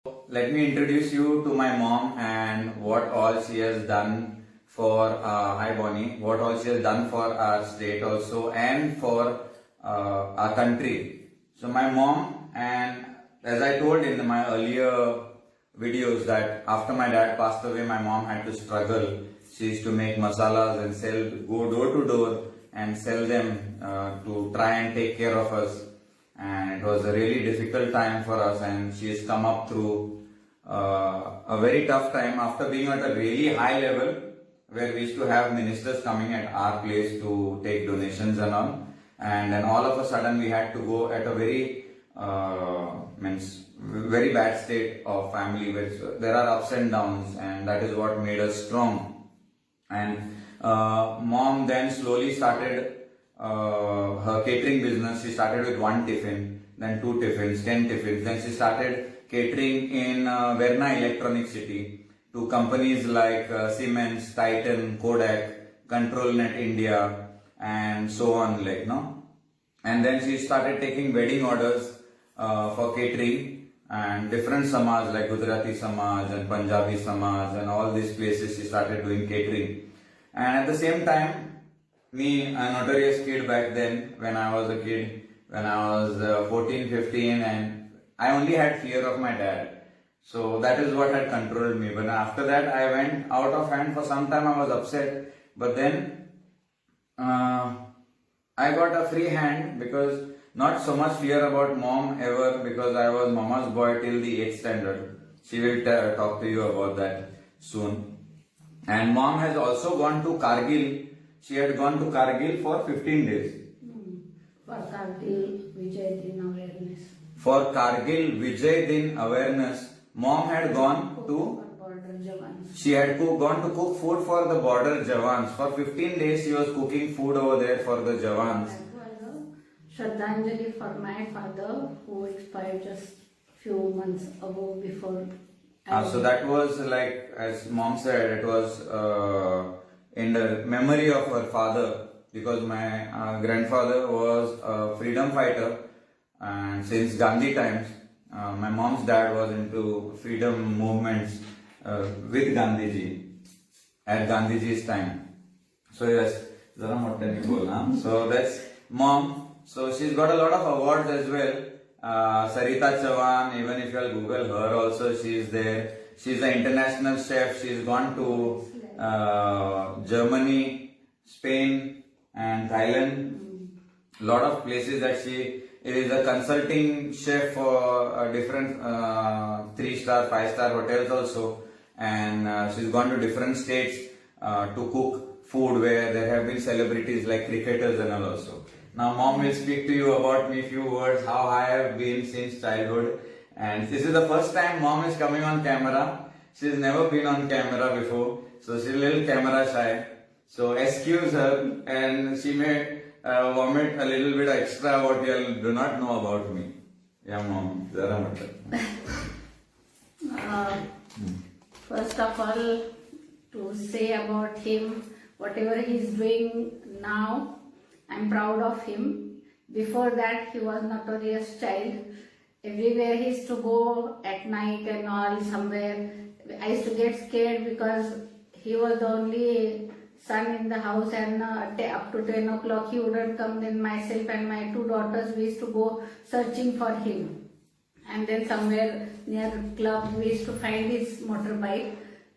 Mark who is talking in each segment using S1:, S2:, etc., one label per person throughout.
S1: Let me introduce you to my mom and what all she has done for hi Bonnie, what all she has done for our state also and for our country. So my mom, and as I told in my earlier videos that after my dad passed away, my mom had to struggle. She used to make masalas and go door to door and sell them to try and take care of us. And it was a really difficult time for us, and she has come up through a very tough time after being at a really high level where we used to have ministers coming at our place to take donations and all, and then all of a sudden we had to go at a very very bad state of family where there are ups and downs, and that is what made us strong. And mom then slowly started her catering business. She started with one tiffin, then two tiffins, 10 tiffins. Then she started catering in Verna Electronic City to companies like Siemens, Titan, Kodak, ControlNet India, and so on, And then she started taking wedding orders for catering and different samaj like Gujarati Samaj and Punjabi Samaj and all these places she started doing catering. And at the same time, me, a notorious kid back then, when I was a kid, when I was 14, 15, and I only had fear of my dad. So that is what had controlled me. But after that, I went out of hand. For some time, I was upset. But then, I got a free hand because not so much fear about mom ever, because I was mama's boy till the 8th standard. She will talk to you about that soon. And mom has also gone to Kargil. She had gone to Kargil for 15 days.
S2: For Kargil Vijay Din awareness.
S1: For Kargil Vijay Din awareness, mom had gone to
S2: border Jawans.
S1: She had gone to cook food for the border Jawans. For 15 days she was cooking food over there for the Jawans.
S2: That was a Shraddhanjali for my father who expired just few months ago before.
S1: So that was like, as mom said, it was in the memory of her father, because my grandfather was a freedom fighter, and since Gandhi times, my mom's dad was into freedom movements with Gandhiji at Gandhiji's time. So yes, so that's mom. So she's got a lot of awards as well. Sarita Chavan, even if you'll Google her also, she is there. She's an international chef. She's gone to Germany, Spain and Thailand. A lot of places that she is a consulting chef for different 3-star, 5-star hotels also. And she's gone to different states to cook food where there have been celebrities like cricketers and all also. Now mom will speak to you about me few words, how I have been since childhood. And this is the first time mom is coming on camera. She's never been on camera before. So she's a little camera shy. So excuse her, and she may vomit a little bit extra what you do not know about me. Yeah mom, zara
S2: First of all, to say about him, whatever he is doing now, I'm proud of him. Before that, he was notorious child. Everywhere he used to go at night and all, somewhere. I used to get scared because he was the only son in the house, and up to 10 o'clock he wouldn't come. Then myself and my 2 daughters, we used to go searching for him. And then somewhere near club, we used to find his motorbike.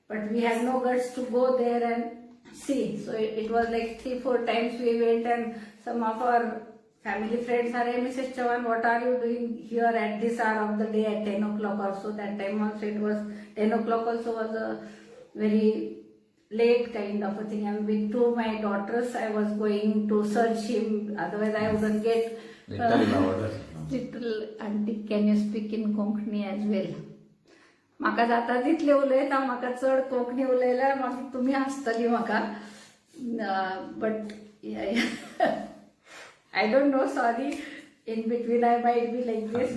S2: But we had no guts to go there and see. So it was like 3-4 times we went, and some of our family friends are, hey, Mrs. Chavan, what are you doing here at this hour of the day at 10 o'clock or so? That time also it was 10 o'clock also was a very late kind of a thing. And with 2 of my daughters, I was going to search him. Otherwise I wouldn't get... Little auntie, can you speak in Konkani as well? म्हाका जाता तितले उलयता, म्हाका चड कोंकणी उलयल्यार मागीर तुमी हांसतली म्हाका, but I don't know, sorry, in between I might be like this.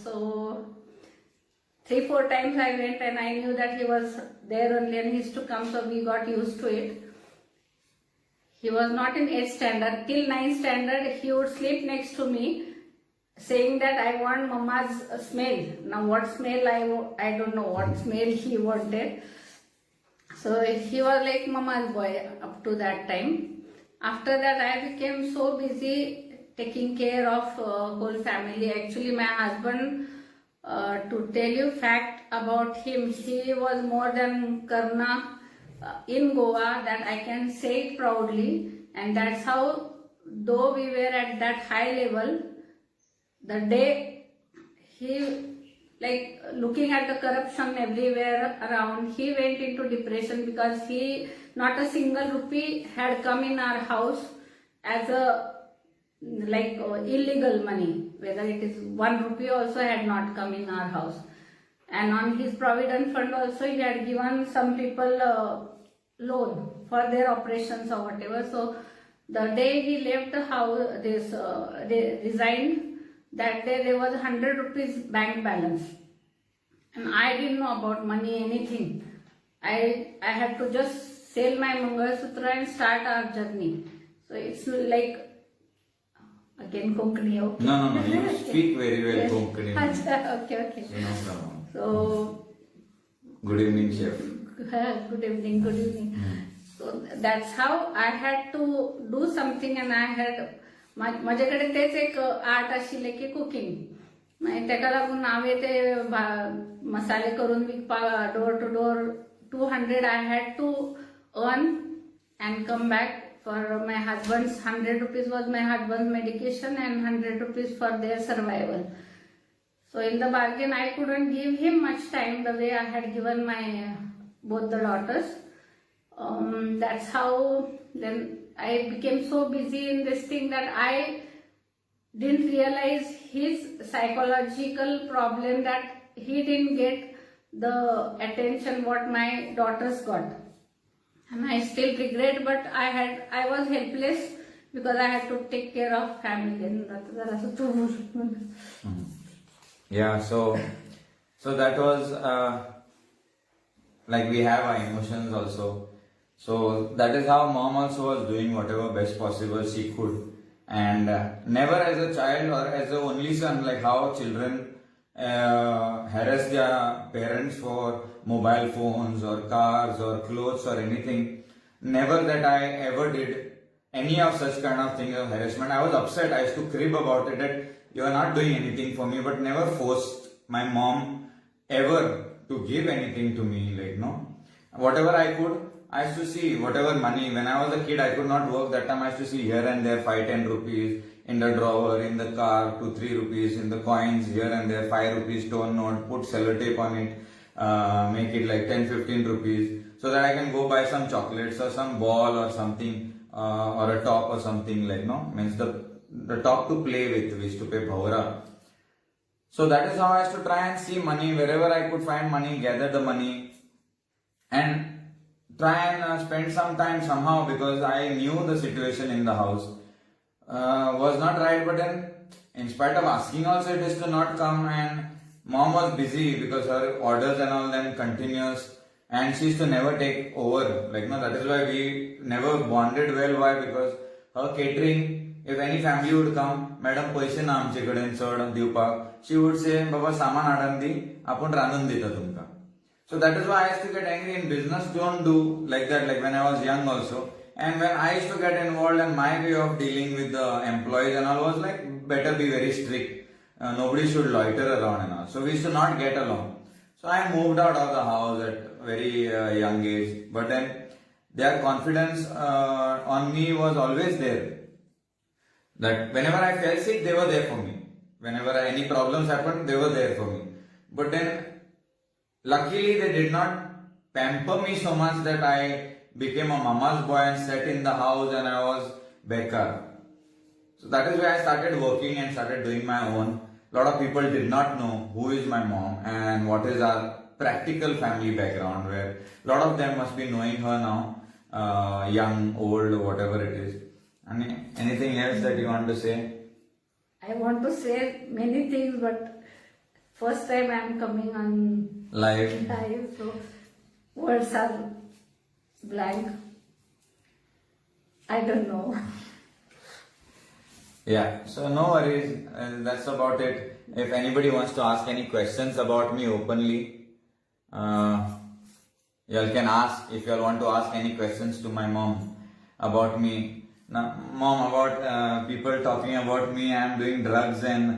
S2: So 3-4 times I went, and I knew that he was there only and he used to come, so we got used to it. He was not in 8th standard. Till 9th standard, he would sleep next to me. saying that I want mama's smell. Now what smell I don't know what smell he wanted. So he was like mama's boy up to that time. After that I became so busy taking care of whole family. Actually my husband, to tell you fact about him, he was more than Karna in Goa, that I can say it proudly. And that's how, though we were at that high level, the day he, like looking at the corruption everywhere around, he went into depression because he, not a single rupee had come in our house as a illegal money, whether it is 1 rupee also had not come in our house. And on his provident fund also he had given some people loan for their operations or whatever. So the day he left the house, they resigned, that day there was 100 rupees bank balance. And I didn't know about money, anything. I had to just sell my Mangalasutra and start our journey. So it's like, again Konkani, okay?
S1: No, you speak very well
S2: Yes.
S1: Konkani.
S2: Acha, okay.
S1: So no problem.
S2: So,
S1: Good evening, chef.
S2: good evening. So that's how I had to do something, and I had माझ्याकडे तेच एक art आशिल्लें की cooking. मागीर तेका लागून हांवें ते मसाले करून विकपाक door to door 200 I had to earn and come back for my husband's 100 rupees was my husband's medication and 100 rupees for their survival. So in the bargain I couldn't give him much time the way I had given my both the daughters. That's how then I became so busy in this thing that I didn't realize his psychological problem, that he didn't get the attention what my daughters got. And I still regret, but I was helpless because I had to take care of family. And
S1: Yeah, so that was like we have our emotions also. So that is how mom also was doing whatever best possible she could. And never as a child or as a only son, like how children harass their parents for mobile phones or cars or clothes or anything. Never that I ever did any of such kind of things of harassment. I was upset. I used to crib about it that you are not doing anything for me, but never forced my mom ever to give anything to me. Like, no, whatever I could, I used to see whatever money. When I was a kid, I could not work. That time I used to see here and there 5-10 rupees in the drawer, in the car, 2-3 rupees in the coins here and there, 5 rupees stone note, put sellotape on it, make it like 10-15 rupees, so that I can go buy some chocolates or some ball or something, or a top or something, like, no, means the top to play with. We used to pay bhaura. So that is how I used to try and see money wherever I could find money, gather the money, and try and spend some time somehow, because I knew the situation in the house was not right. But then, in spite of asking also, it is to not come, and mom was busy because her orders and all then continuous, and she used to never take over. Like, no, that is why we never bonded well. Why? Because her catering, if any family would come, madam पैसे ना आमचे कडेन चड दिवपाक, she would say, बाबा सामान हाडून दी, आपण रांदून दिता तुमका. So that is why I used to get angry. In business, don't do like that, like when I was young also. And when I used to get involved, and my way of dealing with the employees and all was like, better be very strict. Nobody should loiter around and all. So we used to not get along. So I moved out of the house at very young age. But then their confidence on me was always there. That whenever I fell sick, they were there for me. Whenever any problems happened, they were there for me. But then luckily, they did not pamper me so much that I became a mama's boy and sat in the house and I was bekar. So that is why I started working and started doing my own. A lot of people did not know who is my mom and what is our practical family background, where a lot of them must be knowing her now, young, old, whatever it is. And anything else that you want to say?
S2: I want to say many things, but first time I am coming on
S1: Live.
S2: so words are blank. I don't know.
S1: Yeah, so no worries. That's about it. If anybody wants to ask any questions about me openly, y'all can ask. If y'all want to ask any questions to my mom about me. Now, mom, about people talking about me, I'm doing drugs and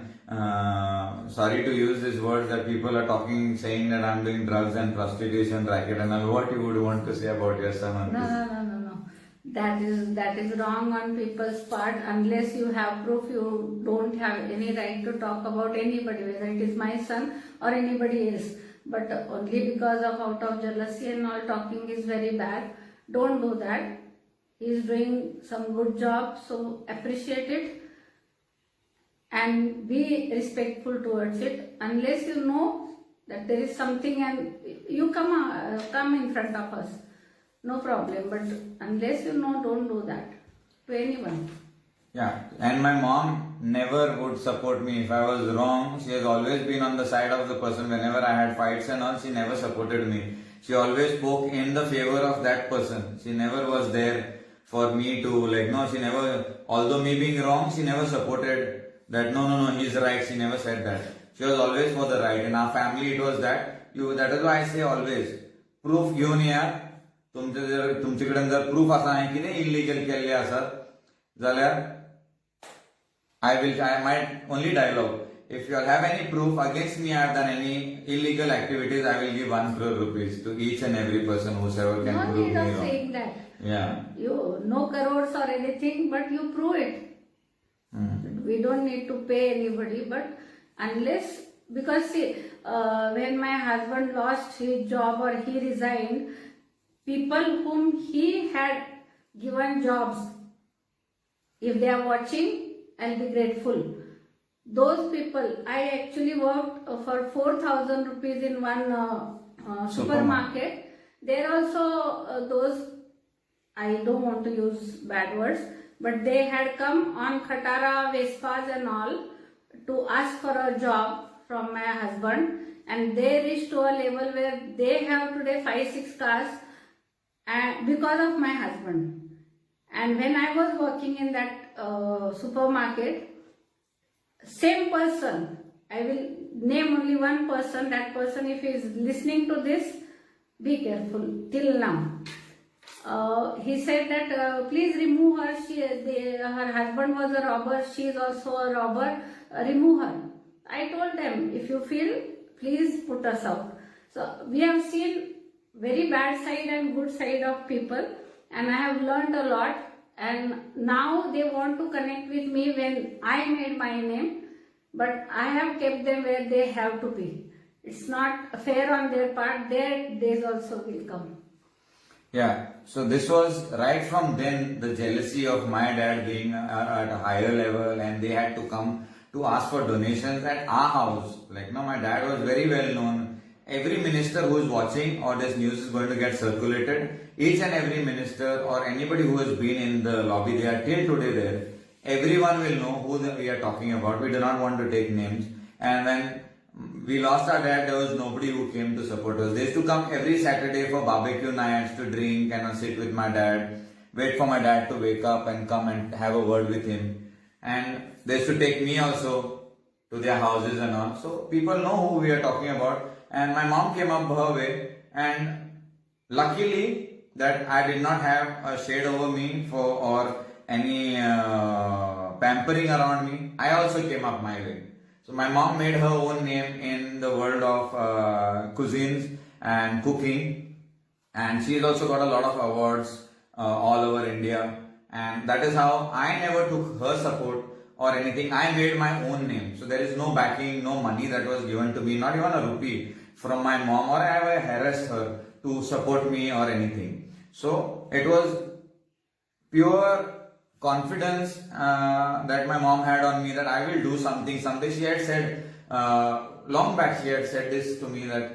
S1: sorry to use this word that people are talking, saying that I'm doing drugs and prostitution, racket and all. What you would want to say about your son on this?
S2: No. That is wrong on people's part. Unless you have proof, you don't have any right to talk about anybody, whether it is my son or anybody else. But only because of out of jealousy and all, talking is very bad. Don't do that. He is doing some good job, so appreciate it and be respectful towards it. Unless you know that there is something and you come in front of us, no problem. But unless you know, don't do that to anyone.
S1: Yeah, and my mom never would support me if I was wrong. She has always been on the side of the person. Whenever I had fights and all, she never supported me. She always spoke in the favor of that person. She never was there for me to she never, although me being wrong, she never supported that, no, he's right. She never said that. She was always for the right. In our family, it was that. That is why I say always, proof घेऊन या. तुमच्याकडे जर proof असा आहे की नाही illegal केले असत जाल्यार I might only dialogue. If you have any proof against me, I have done any illegal activities, I will give 1 crore rupees to each and every person whosoever can
S2: No
S1: prove
S2: need
S1: me
S2: of
S1: wrong.
S2: saying that.
S1: Yeah.
S2: You no crores or anything, but you prove it. We don't need to pay anybody, but unless, because see, when my husband lost his job or he resigned, people whom he had given jobs, if they are watching, I'll be grateful. Those people, I actually worked for 4,000 rupees in one supermarket. There also those, I don't want to use bad words, but they had come on Khatara, Vespas and all to ask for a job from my husband, and they reached to a level where they have today 5-6 cars and because of my husband. And when I was working in that supermarket, same person, I will name only one person, that person, if he is listening to this, be careful till now. He said that please remove her, her husband was a robber, she is also a robber, remove her. I told them, if you feel, please put us out. So we have seen very bad side and good side of people, and I have learned a lot, and now they want to connect with me when I made my name, but I have kept them where they have to be. It's not fair on their part, their days also will come.
S1: Yeah, so this was right from then the jealousy of my dad being at a higher level, and they had to come to ask for donations at our house. My dad was very well known. Every minister who is watching or this news is going to get circulated, each and every minister or anybody who has been in the lobby, they are till today there. Everyone will know who we are talking about. We do not want to take names. And when we lost our dad, there was nobody who came to support us. They used to come every Saturday for barbecue nights to drink and sit with my dad, wait for my dad to wake up and come and have a word with him. And they used to take me also to their houses and all. So people know who we are talking about. And my mom came up her way, and luckily that I did not have a shade over me or any pampering around me. I also came up my way. So my mom made her own name in the world of cuisines and cooking, and she's also got a lot of awards all over India, and that is how I never took her support or anything. I made my own name. So there is no backing, no money that was given to me, not even a rupee from my mom, or I ever harassed her to support me or anything. So it was pure confidence that my mom had on me that I will do something someday. She had said long back, she had said this to me that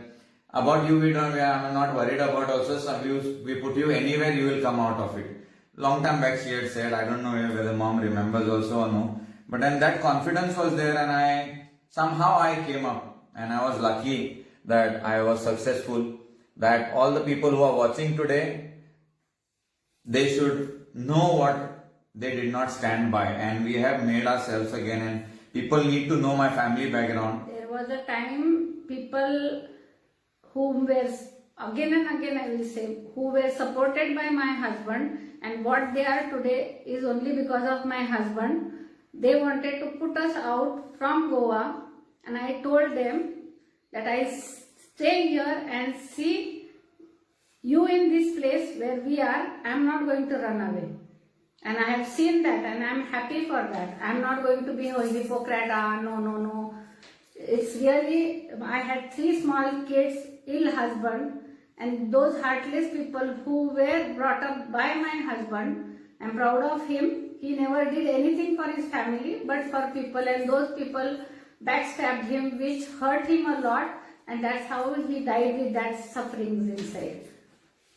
S1: about you I'm not worried about also. We put you anywhere, you will come out of it. Long time back she had said, I don't know whether mom remembers also or no, but then that confidence was there, and somehow I came up, and I was lucky that I was successful, that all the people who are watching today, they should know what they did not stand by, and we have made ourselves again, and people need to know my family background.
S2: There was a time people whom were, again and again I will say, who were supported by my husband, and what they are today is only because of my husband. They wanted to put us out from Goa, and I told them that I stay here and see you in this place where we are. I am not going to run away. And I have seen that, and I am happy for that. I am not going to be a hypocrite. No. It's really, I had 3 small kids, ill husband, and those heartless people who were brought up by my husband. I'm proud of him. He never did anything for his family, but for people, and those people backstabbed him, which hurt him a lot, and that's how he died with that sufferings inside.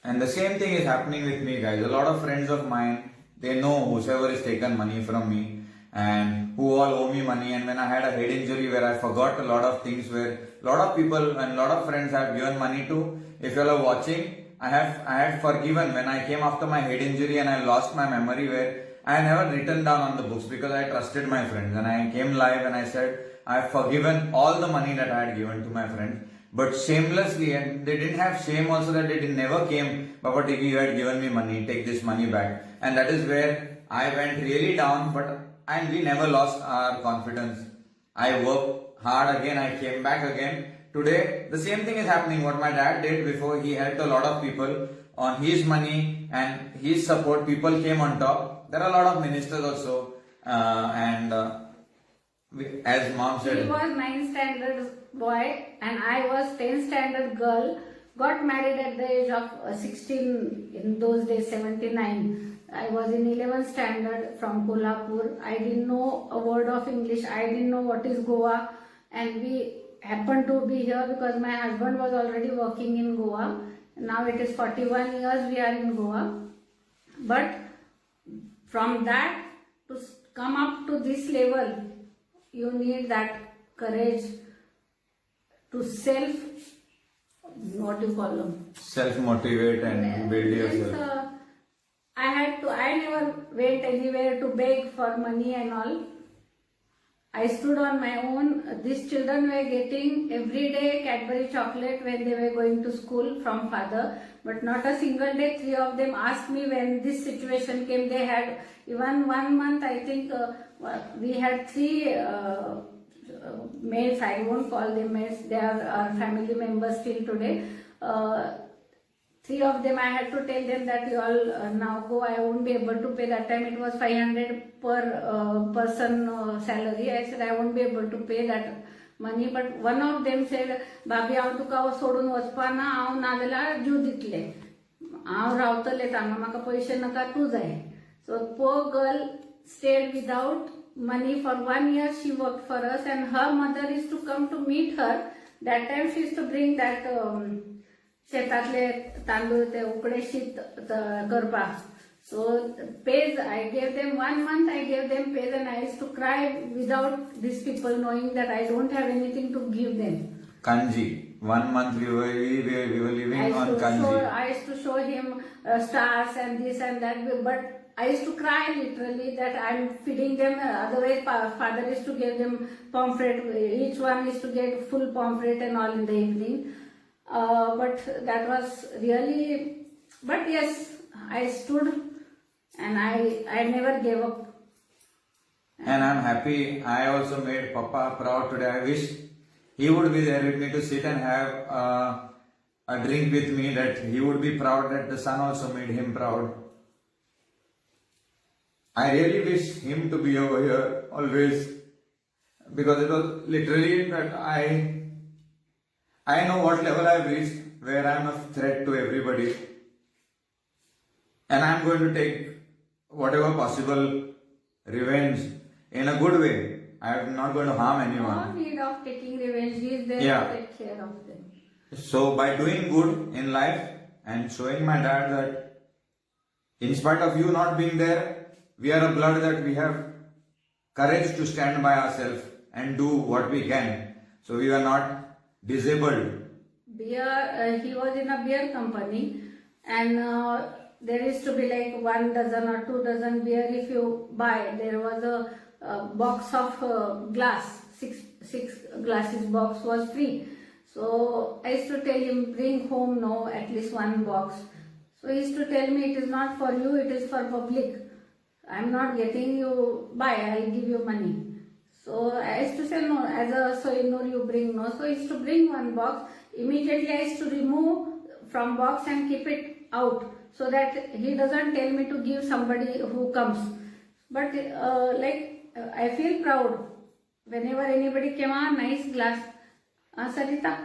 S1: And the same thing is happening with me, guys. A lot of friends of mine, they know whosoever has taken money from me and who all owe me money. And when I had a head injury where I forgot a lot of things, where a lot of people and a lot of friends have given money to, if you all are watching, I had forgiven when I came after my head injury and I lost my memory, where I never written down on the books because I trusted my friends, and I came live and I said I have forgiven all the money that I had given to my friends, but shamelessly, and they didn't have shame also that they never came, Baba Tiki, you had given me money, take this money back. And that is where I went really down, and we never lost our confidence. I worked hard again, I came back again. Today, the same thing is happening. What my dad did before, he helped a lot of people on his money and his support. People came on top. There are a lot of ministers also, as mom said.
S2: He was 9th standard boy and I was 10th standard girl. Got married at the age of 16, in those days 79. I was in 11th standard from Kolhapur. I didn't know a word of English. I didn't know what is Goa, and we happened to be here because my husband was already working in Goa. Now it is 41 years we are in Goa. But from that to come up to this level, you need that courage to
S1: self-motivate and build yourself.
S2: I never went anywhere to beg for money and all. I stood on my own. These children were getting every day Cadbury chocolate when they were going to school from father. But not a single day 3 of them asked me when this situation came. They had even 1 month, I think, we had 3 maids. I won't call them maids. They are our family members till today. 3 of them, I had to tell them that you all now go. I won't be able to pay. That time it was 500 per person salary. I said I won't be able to pay that money. But one of them said, "Babi, हांव तुका सोडून वचपाना. हांव नाजाल्यार जीव दितले. हांव रावतले हांगा. म्हाका पैसे नका, तू जाय." So poor girl stayed without money for 1 year. She worked for us, and her mother used to come to meet her. That time she used to bring that शेतातले तांदूळ ते उकडे शीत करपाक. So pays, I gave them 1 month, I gave them pays, and I used to cry without these people knowing that I don't have anything to give them.
S1: Kanji. 1 month we were living on kanji.
S2: I used to show him stars and this and that, but I used to cry literally that I'm feeding them. Otherwise, father used to give them pomfret. Each one used to get full pomfret and all in the evening. But that was really, but yes, I stood and I never gave up.
S1: And I'm happy. I also made Papa proud today. I wish he would be there with me to sit and have a drink with me, that he would be proud that the son also made him proud. I really wish him to be over here always, because it was literally that I know what level I've reached, where I'm a threat to everybody. And I'm going to take whatever possible revenge in a good way. I'm not going to harm anyone.
S2: No need of taking revenge. He is there to take care of them.
S1: So by doing good in life and showing my dad that in spite of you not being there, we are a blood, that we have courage to stand by ourselves and do what we can. So we are not disabled.
S2: He was in a beer company, and there used to be like 1 dozen or 2 dozen beer if you buy. There was a box of glass, six glasses box was free. So I used to tell him, bring home no at least one box. So he used to tell me, it is not for you, it is for public. I am not getting you, buy, I will give you money. So I used to say no, as a Soinur you bring no. So I used to bring one box. Immediately I used to remove from box and keep it out so that he doesn't tell me to give somebody who comes. But I feel proud whenever anybody came on, nice glass. Sarita,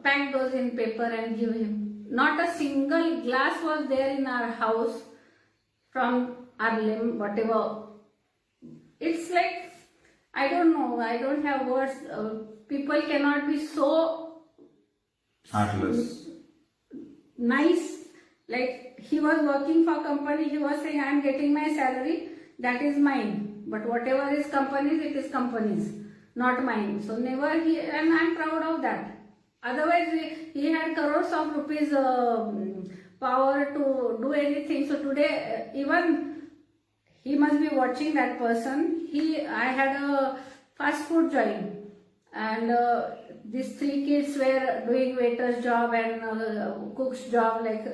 S2: pack those in paper and give him. Not a single glass was there in our house from our limb, whatever. It's like, I don't know, I don't have words. People cannot be so
S1: Heartless.
S2: nice. Like he was working for company, he was saying, I am getting my salary, that is mine. But whatever is company's, it is company's, not mine. So never he, and I am proud of that. Otherwise, he had crores of rupees power to do anything. So today, even he must be watching that person. I had a fast food joint, and these 3 kids were doing waiter's job and cook's job, like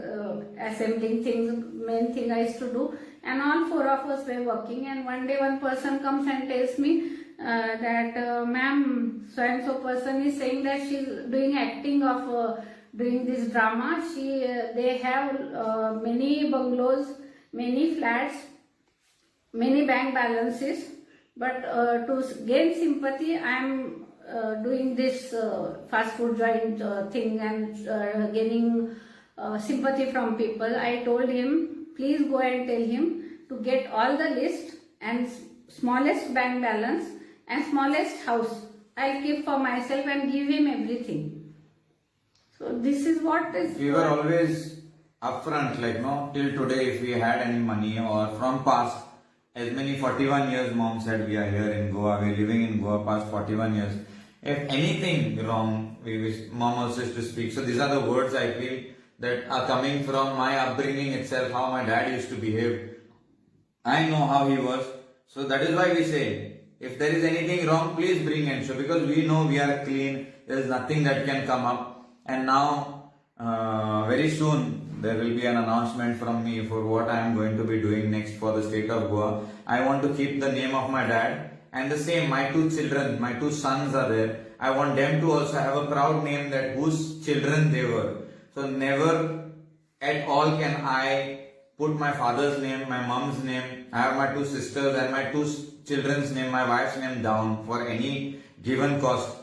S2: assembling things. Main thing I used to do, and all 4 of us were working. And one day, one person comes and tells me that ma'am, so and so person is saying that she's doing acting of doing this drama. They have many bungalows, many flats, many bank balances, but to gain sympathy, I am doing this fast food joint thing and gaining sympathy from people. I told him, please go and tell him to get all the list and smallest bank balance and smallest house. I'll keep for myself and give him everything. So this is what is.
S1: We were always upfront, like no, till today if we had any money or from past, as many 41 years mom said we are here in Goa, we are living in Goa past 41 years. If anything wrong, mom also used to speak. So these are the words I feel that are coming from my upbringing itself, how my dad used to behave. I know how he was. So that is why we say, if there is anything wrong, please bring and show, because we know we are clean, there is nothing that can come up. And now, very soon, there will be an announcement from me for what I am going to be doing next for the state of Goa. I want to keep the name of my dad, and the same, my 2 children, my 2 sons are there. I want them to also have a proud name that whose children they were. So never at all can I put my father's name, my mom's name, I have my 2 sisters and my 2 children's name, my wife's name down for any given cost.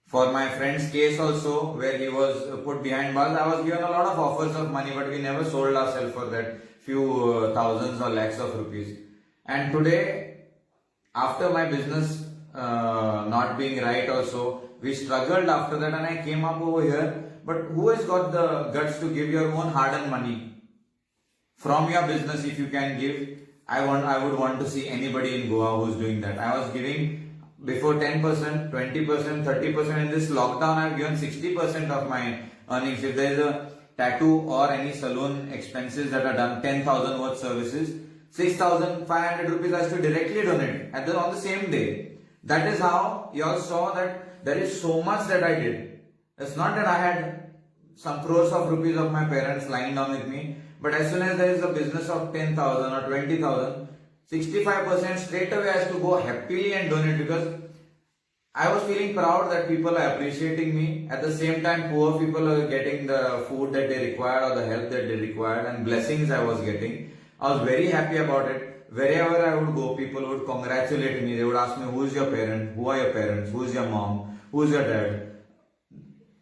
S1: For my friend's case also, where he was put behind bars, I was given a lot of offers of money, but we never sold ourselves for that few thousands or lakhs of rupees. And today, after my business not being right also, we struggled after that and I came up over here. But who has got the guts to give your own hard-earned money from your business? If you can give, I would want to see anybody in Goa who's doing that. I was giving before 10%, 20%, 30%. In this lockdown, I've given 60% of my earnings. If there is a tattoo or any salon expenses that are done, 10,000 worth services, 6,500 rupees I should directly donate on the same day. That is how you all saw that there is so much that I did. It's not that I had some crores of rupees of my parents lying down with me, but as soon as there is a business of 10,000 or 20,000, 65% straight away has to go happily and donate, because I was feeling proud that people are appreciating me. At the same time, poor people are getting the food that they required or the help that they required, and blessings I was getting. I was very happy about it. Wherever I would go, people would congratulate me. They would ask me, who is your parent? Who are your parents? Who is your mom? Who is your dad?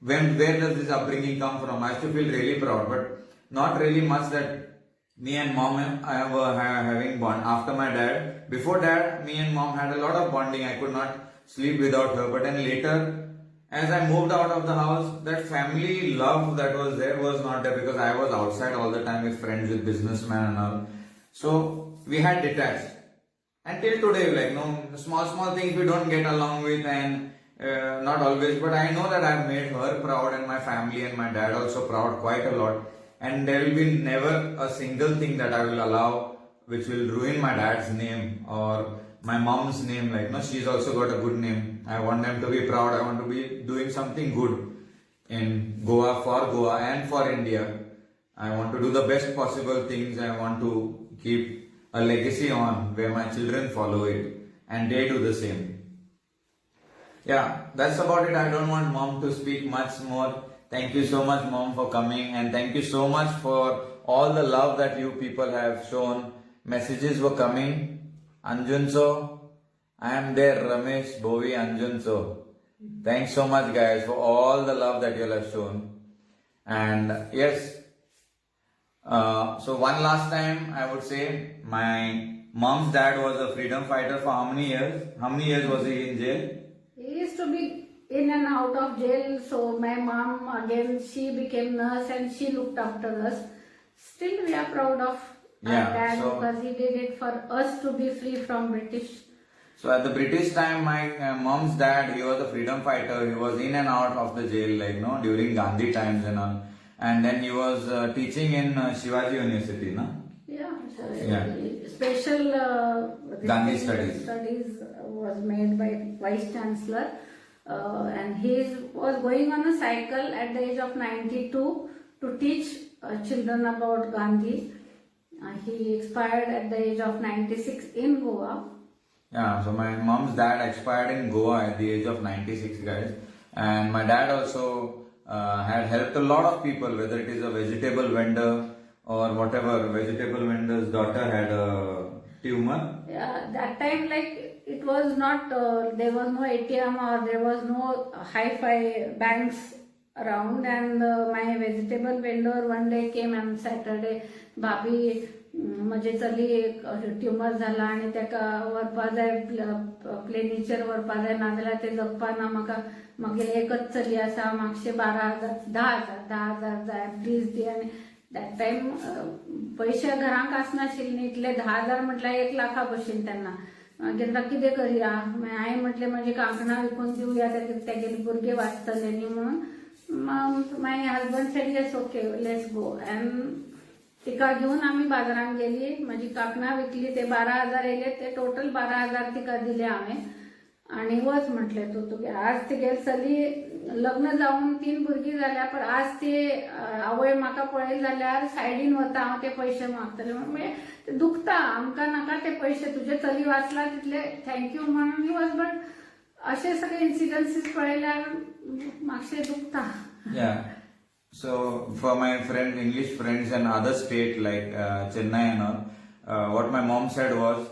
S1: Where does this upbringing come from? I used to feel really proud, but not really much that me and mom were having bond. After my dad, before dad, me and mom had a lot of bonding. I could not sleep without her. But then later, as I moved out of the house, that family love that was there was not there, because I was outside all the time with friends, with businessmen and all. So we had detached. Until today, like small things we don't get along with, and not always, but I know that I've made her proud and my family and my dad also proud quite a lot. and there will be never a single thing that I will allow which will ruin my dad's name or my mom's name. Like, no, she's also got a good name. I want them to be proud. I want to be doing something good in Goa, for Goa and for India. I want to do the best possible things. I want to keep a legacy on where my children follow it and they do the same. Yeah, that's about it. I don't want mom to speak much more. Thank you so much, mom, for coming, and thank you so much for all the love that you people have shown. Messages were coming. Anjunso, I am there. Ramesh, Bovi, Anjunso. Thanks so much, guys, for all the love that you all have shown. And yes, so one last time I would say my mom's dad was a freedom fighter for how many years? How many years was he in jail?
S2: He used to be in and out of jail, so my mom again, she became nurse and she looked after us. Still we are proud of our dad because he did it for us to be free from British.
S1: So at the British time, my mom's dad, he was a freedom fighter. He was in and out of the jail, like, no, during Gandhi times and all. And then he was teaching in Shivaji University, no?
S2: Yeah, special
S1: Gandhi studies
S2: was made by Vice Chancellor, and he was going on a cycle at the age of 92 to teach children about Gandhi. He expired at the age of 96 in Goa.
S1: Yeah, so my mom's dad expired in Goa at the age of 96, guys. And my dad also had helped a lot of people, whether it is a vegetable vendor or whatever. Vegetable vendor's daughter had a tumor.
S2: Yeah, that time, like, it was not, there was no ATM or there was no hi-fi banks around, and my vegetable vendor one day came on Saturday, भाभी म्हणजे चली tumour झाला आणि तेका व्हरपा जाय प्लेनीचेर व्हरपा जाय नाजाल्यार ते जगपा ना म्हाका म्हगेली एकच चली आसा म्हाका 10,000 जाय प्लीज दी. आनी दॅट टायम पयशे घरांक आसनाशिल्ले न्ही, इतले 10,000 म्हटल्यार 1 लाखा भशेन तेन्ना. मागीर कितें करया, हांवें म्हटलें म्हजी कांकणां विकून दिवया, तेगेले भुरगे वाचतले न्ही म्हणून. My husband said yes okay let's go. And तिका घेऊन आम्ही बाजारात गेली, माझी कांकणां विकली, ते 12,000 येले, ते टोटल 12,000 तिका दिले हांवें. आणि वच म्हटलें तूं आज तिगे चली लग्न जावन 3 भुरगीं जाल्या, पण आज ती आवय म्हाका पळय जाल्यार सायडीन वता, हांव ते पयशे मागतले म्हणजे ते दुखता. आमकां नाका ते पयशे, तुजे चली वाचला तितले थँक्यू म्हणून ही वच. बट असे सगळे इन्सिडन्सीस पळयल्यार मातशें दुखता.
S1: So for my friends, English friends and other state like Chennai and all, what my mom said was,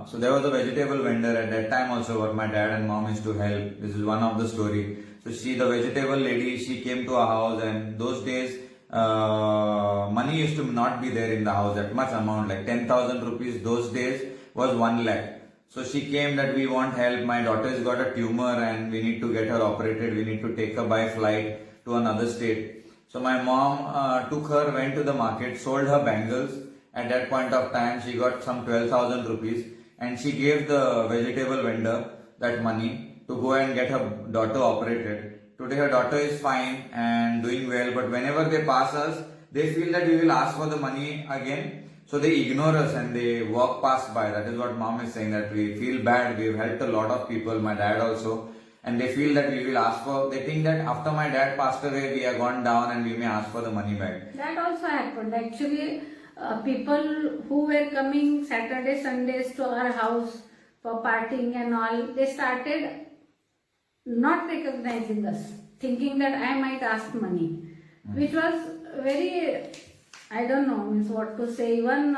S1: so there was a vegetable vendor at that time also what my dad and mom used to help. This is one of the story. So the vegetable lady, she came to our house, and those days money used to not be there in the house, that much amount, like 10,000 rupees those days was 1 lakh. So she came that we want help, my daughter's got a tumor and we need to get her operated, we need to take her by flight to another state. So my mom took her, went to the market, sold her bangles. At that point of time, she got some 12,000 rupees, and she gave the vegetable vendor that money to go and get her daughter operated. Today her daughter is fine and doing well, but whenever they pass us, they feel that we will ask for the money again. So they ignore us and they walk past by. That is what mom is saying, that we feel bad. We have helped a lot of people, my dad also. And they feel that we will ask for, they think that after my dad passed away, we are gone down and we may ask for the money back.
S2: That also happened. Actually, people who were coming Saturday, Sundays to our house for partying and all, they started not recognizing us, thinking that I might ask money, which was very, I don't know, means what to say. Even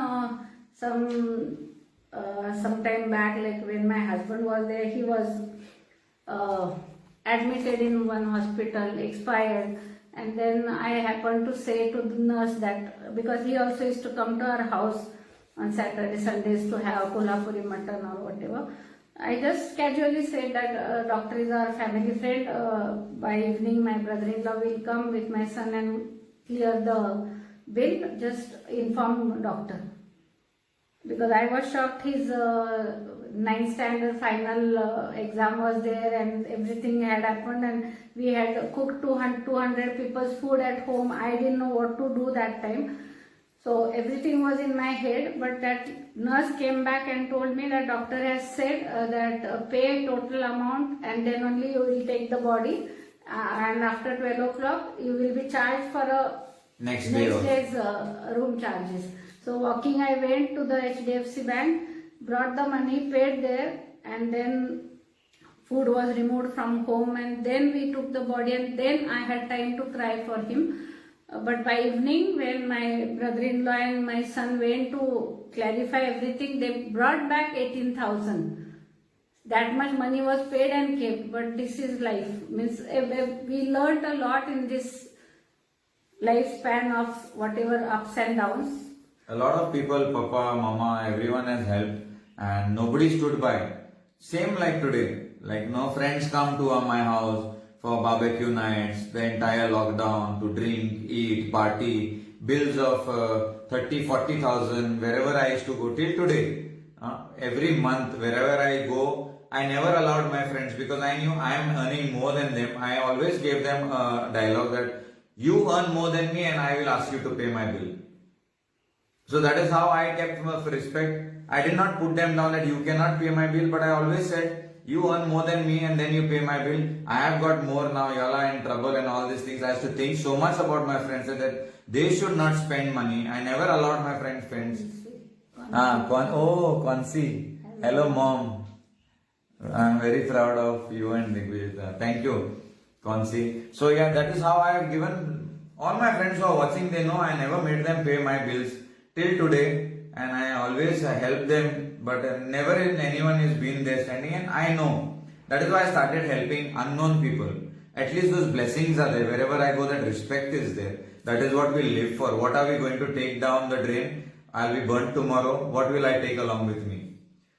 S2: some time back, like when my husband was there, he was admitted in one hospital, expired, and then I happened to say to the nurse that, because he also used to come to our house on Saturday, Sundays to have Kolhapuri mutton or whatever, I just casually said that doctor is our family friend, by evening my brother-in-law will come with my son and clear the bill, just inform doctor. Because I was shocked, his ninth standard final exam was there, and everything had happened, and we had cooked 200 people's food at home. I didn't know what to do that time. So everything was in my head, but that nurse came back and told me that doctor has said that pay total amount and then only you will take the body, and after 12 o'clock you will be charged for a
S1: Next day also.
S2: day's room charges. So walking I went to the HDFC bank, brought the money, paid there, and then food was removed from home, and then we took the body, and then I had time to cry for him. But by evening, when my brother-in-law and my son went to clarify everything, they brought back 18,000. That much money was paid and kept. But this is life. Means we learned a lot in this lifespan of whatever ups and downs.
S1: A lot of people, Papa, Mama, everyone has helped and nobody stood by. Same like today. Like no friends come to my house for barbecue nights, the entire lockdown, to drink, eat, party, bills of 30, 40,000 wherever I used to go till today. Every month, wherever I go, I never allowed my friends because I knew I am earning more than them. I always gave them a dialogue that you earn more than me and I will ask you to pay my bill. So that is how I kept respect. I did not put them down that you cannot pay my bill, but I always said, you earn more than me and then you pay my bill. I have got more now, y'all are in trouble and all these things. I used to think so much about my friends that they should not spend money. I never allowed my friends spend. Konsi. Hello mom. I am very proud of you and Digvijay. Thank you, Konsi. So yeah, that is how I have given all my friends who are watching, they know I never made them pay my bills till today, and I always help them, but never anyone has been there standing, and I know. That is why I started helping unknown people. At least those blessings are there. Wherever I go, that respect is there. That is what we live for. What are we going to take down the drain? I'll be burnt tomorrow. What will I take along with me?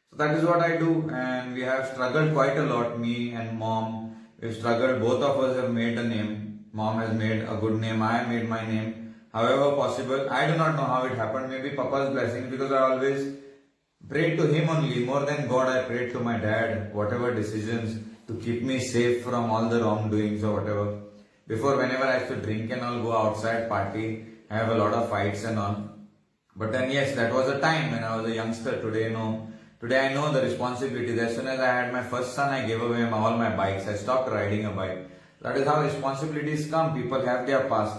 S1: So that is what I do, and we have struggled quite a lot, me and mom. We've struggled, both of us have made a name. Mom has made a good name, I made my name. However possible, I do not know how it happened. Maybe Papa's blessing, because I always prayed to him only. More than God, I prayed to my dad, whatever decisions, to keep me safe from all the wrongdoings or whatever. Before, whenever I used to drink and all, go outside, party, I have a lot of fights and all. But then yes, that was a time when I was a youngster. Today, no. Today I know the responsibilities. As soon as I had my first son, I gave away all my bikes. I stopped riding a bike. That is how responsibilities come. People have their past.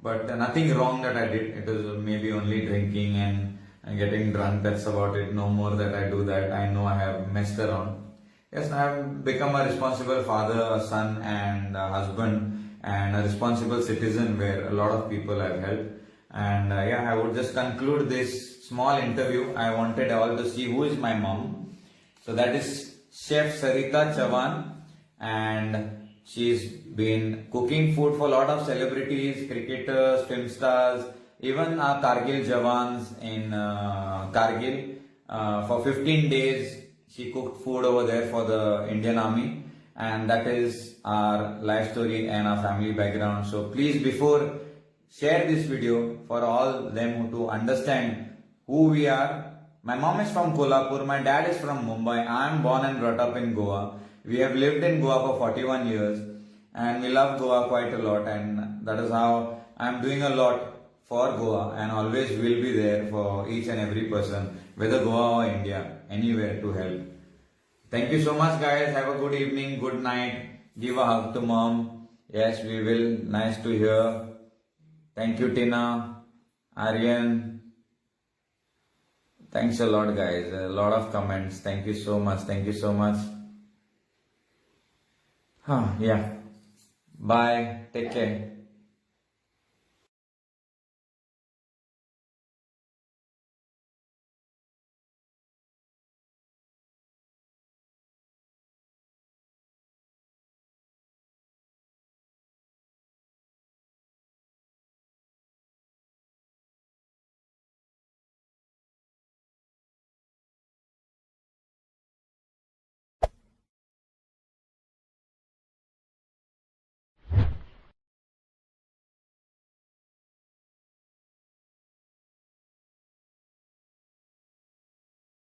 S1: But nothing wrong that I did. It was maybe only drinking and getting drunk. That's about it. No more that I do that. I know I have messed around. Yes, I have become a responsible father, a son and a husband and a responsible citizen where a lot of people have helped. And yeah, I would just conclude this small interview. I wanted all to see who is my mom. So that is Chef Sarita Chavan, and she's been cooking food for a lot of celebrities, cricketers, film stars, even our Kargil Jawans in Kargil. For 15 days, she cooked food over there for the Indian Army, and that is our life story and our family background. So please, before share this video for all them to understand who we are. My mom is from Kolhapur, my dad is from Mumbai. I am born and brought up in Goa. We have lived in Goa for 41 years and we love Goa quite a lot, and that is how I am doing a lot for Goa and always will be there for each and every person, whether Goa or India, anywhere to help. Thank you so much guys. Have a good evening, good night. Give a hug to mom. Yes, we will. Nice to hear. Thank you Tina, Aryan. Thanks a lot guys. A lot of comments. Thank you so much. Thank you so much. Yeah. Bye. Take care.